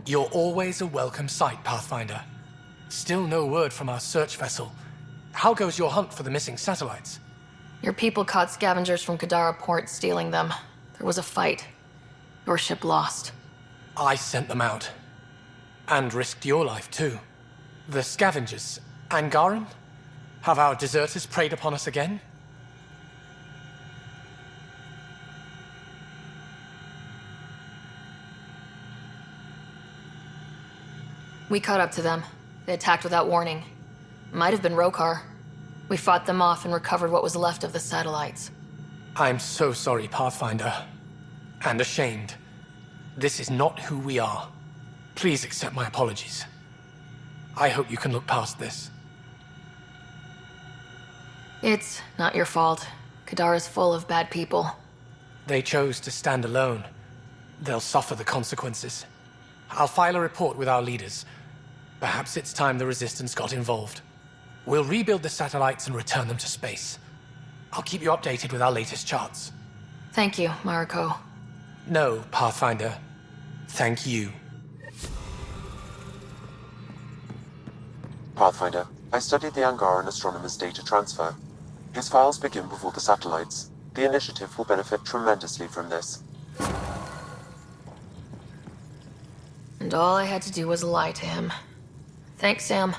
You're always a welcome sight, Pathfinder. Still no word from our search vessel. How goes your hunt for the missing satellites? Your people caught scavengers from Kadara Port stealing them. There was a fight. Your ship lost. I sent them out. And risked your life, too. The scavengers, Angaran? Have our deserters preyed upon us again? We caught up to them. They attacked without warning. Might have been Rokar. We fought them off and recovered what was left of the satellites. I'm so sorry, Pathfinder. And ashamed. This is not who we are. Please accept my apologies. I hope you can look past this. It's not your fault. Kadara's full of bad people. They chose to stand alone. They'll suffer the consequences. I'll file a report with our leaders. Perhaps it's time the Resistance got involved. We'll rebuild the satellites and return them to space. I'll keep you updated with our latest charts. Thank you, Mariko. No, Pathfinder. Thank you. Pathfinder, I studied the Angaran astronomer's data transfer. His files begin before the satellites. The initiative will benefit tremendously from this. And all I had to do was lie to him. Thanks, Sam.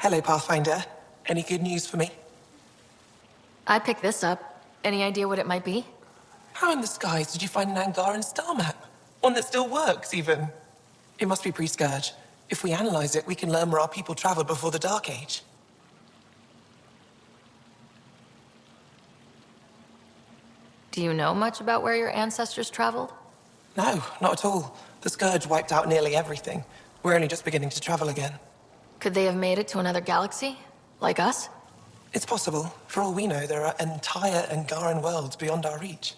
Hello, Pathfinder. Any good news for me? I picked this up. Any idea what it might be? How in the skies did you find an Angaran star map? One that still works, even. It must be pre-Scourge. If we analyze it, we can learn where our people traveled before the Dark Age. Do you know much about where your ancestors traveled? No, not at all. The Scourge wiped out nearly everything. We're only just beginning to travel again. Could they have made it to another galaxy? Like us? It's possible. For all we know, there are entire Angaran worlds beyond our reach.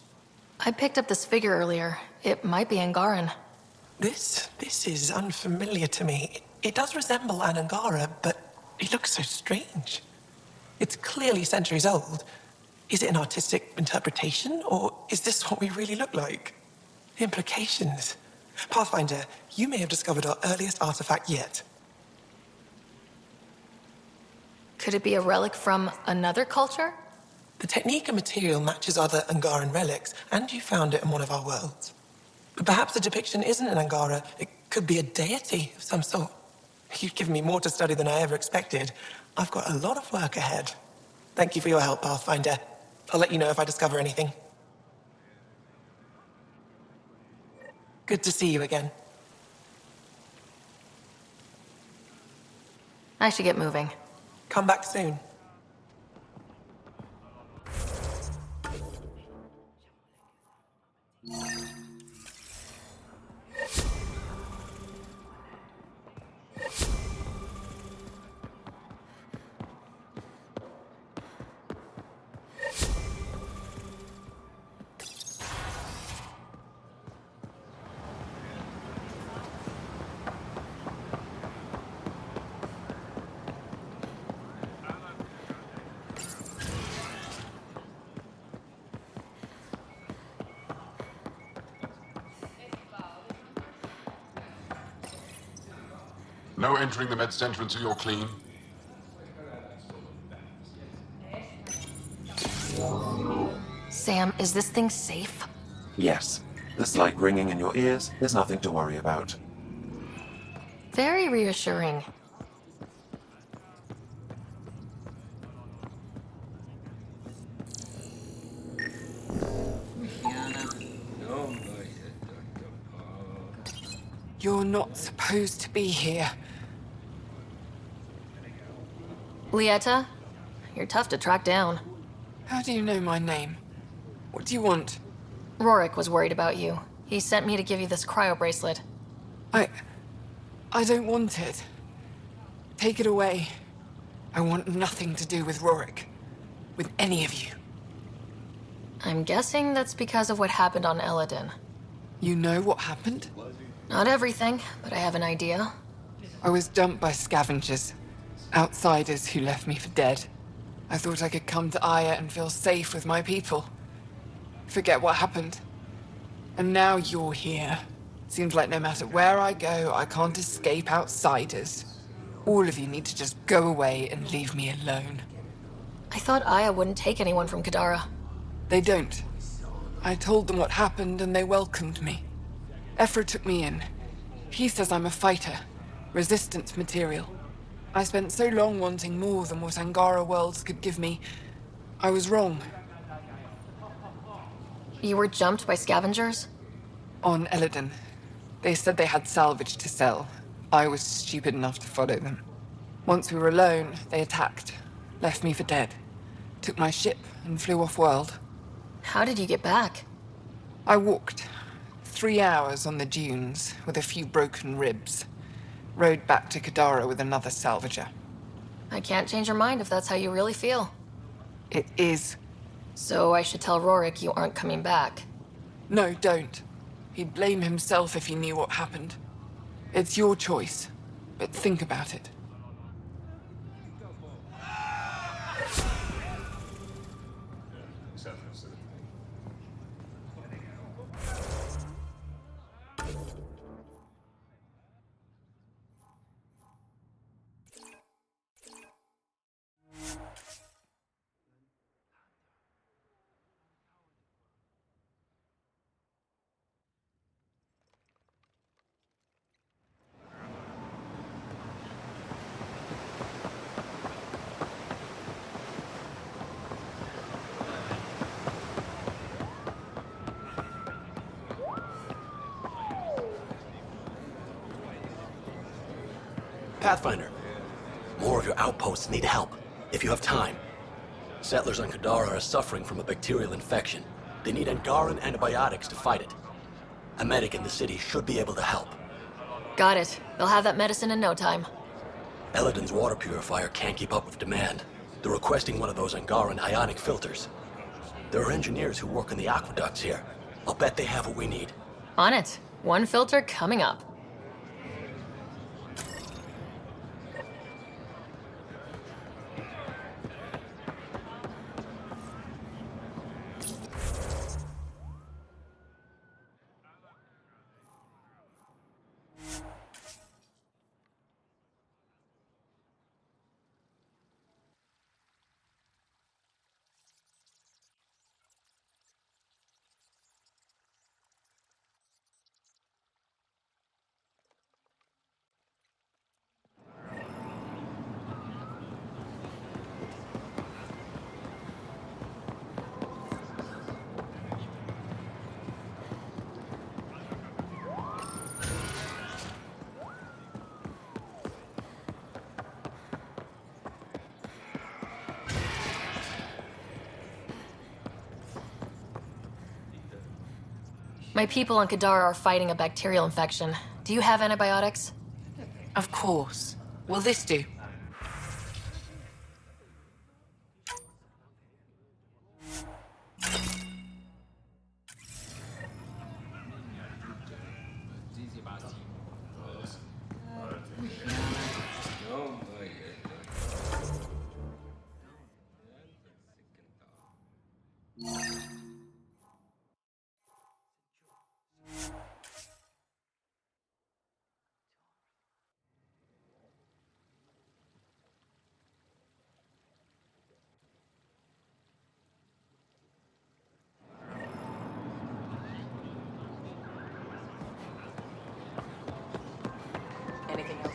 I picked up this figure earlier. It might be Angaran. This is unfamiliar to me. It does resemble an Angara, but it looks so strange. It's clearly centuries old. Is it an artistic interpretation, or is this what we really look like? The implications. Pathfinder, you may have discovered our earliest artifact yet. Could it be a relic from another culture? The technique and material matches other Angaran relics, and you found it in one of our worlds. But perhaps the depiction isn't an Angara. It could be a deity of some sort. You've given me more to study than I ever expected. I've got a lot of work ahead. Thank you for your help, Pathfinder. I'll let you know if I discover anything. Good to see you again. I should get moving. Come back soon. No entering the med's entrance, or you're clean. Sam, is this thing safe? Yes. The slight ringing in your ears is nothing to worry about. Very reassuring. You're not supposed to be here. Lieta, you're tough to track down. How do you know my name? What do you want? Rorik was worried about you. He sent me to give you this cryo bracelet. I don't want it. Take it away. I want nothing to do with Rorik. With any of you. I'm guessing that's because of what happened on Eladin. You know what happened? Not everything, but I have an idea. I was dumped by scavengers. Outsiders who left me for dead. I thought I could come to Aya and feel safe with my people. Forget what happened. And now you're here. Seems like no matter where I go, I can't escape outsiders. All of you need to just go away and leave me alone. I thought Aya wouldn't take anyone from Kadara. They don't. I told them what happened and they welcomed me. Ephra took me in. He says I'm a fighter. Resistance material. I spent so long wanting more than what Angara worlds could give me. I was wrong. You were jumped by scavengers? On Eladin. They said they had salvage to sell. I was stupid enough to follow them. Once we were alone, they attacked. Left me for dead. Took my ship and flew off-world. How did you get back? I walked. 3 hours on the dunes, with a few broken ribs. Rode back to Kadara with another salvager. I can't change your mind if that's how you really feel. It is. So I should tell Rorik you aren't coming back. No, don't. He'd blame himself if he knew what happened. It's your choice, but think about it. Pathfinder, more of your outposts need help, if you have time. Settlers on Kadara are suffering from a bacterial infection. They need Angaran antibiotics to fight it. A medic in the city should be able to help. Got it. They'll have that medicine in no time. Eladin's water purifier can't keep up with demand. They're requesting one of those Angaran ionic filters. There are engineers who work in the aqueducts here. I'll bet they have what we need. On it. One filter coming up. My people on Kadara are fighting a bacterial infection. Do you have antibiotics? Of course. Will this do? Anything else?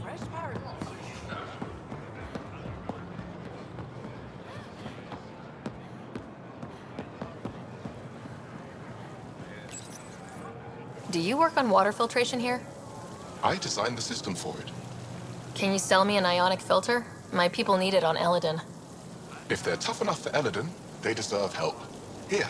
Fresh parables. Do you work on water filtration here? I designed the system for it. Can you sell me an ionic filter? My people need it on Eladin. If they're tough enough for Eladin, they deserve help. Here.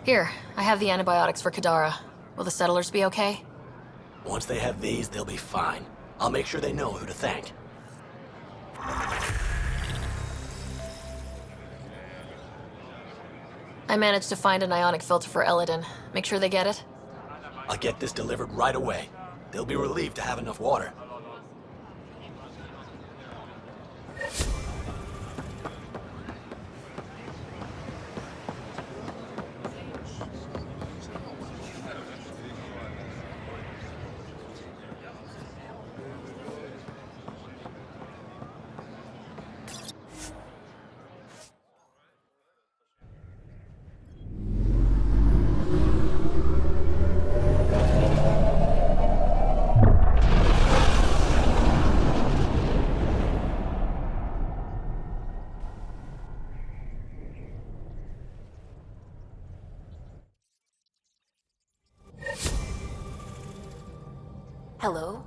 Here, I have the antibiotics for Kadara. Will the settlers be okay? Once they have these, they'll be fine. I'll make sure they know who to thank. I managed to find an ionic filter for Eladin. Make sure they get it. I'll get this delivered right away. They'll be relieved to have enough water. Hello?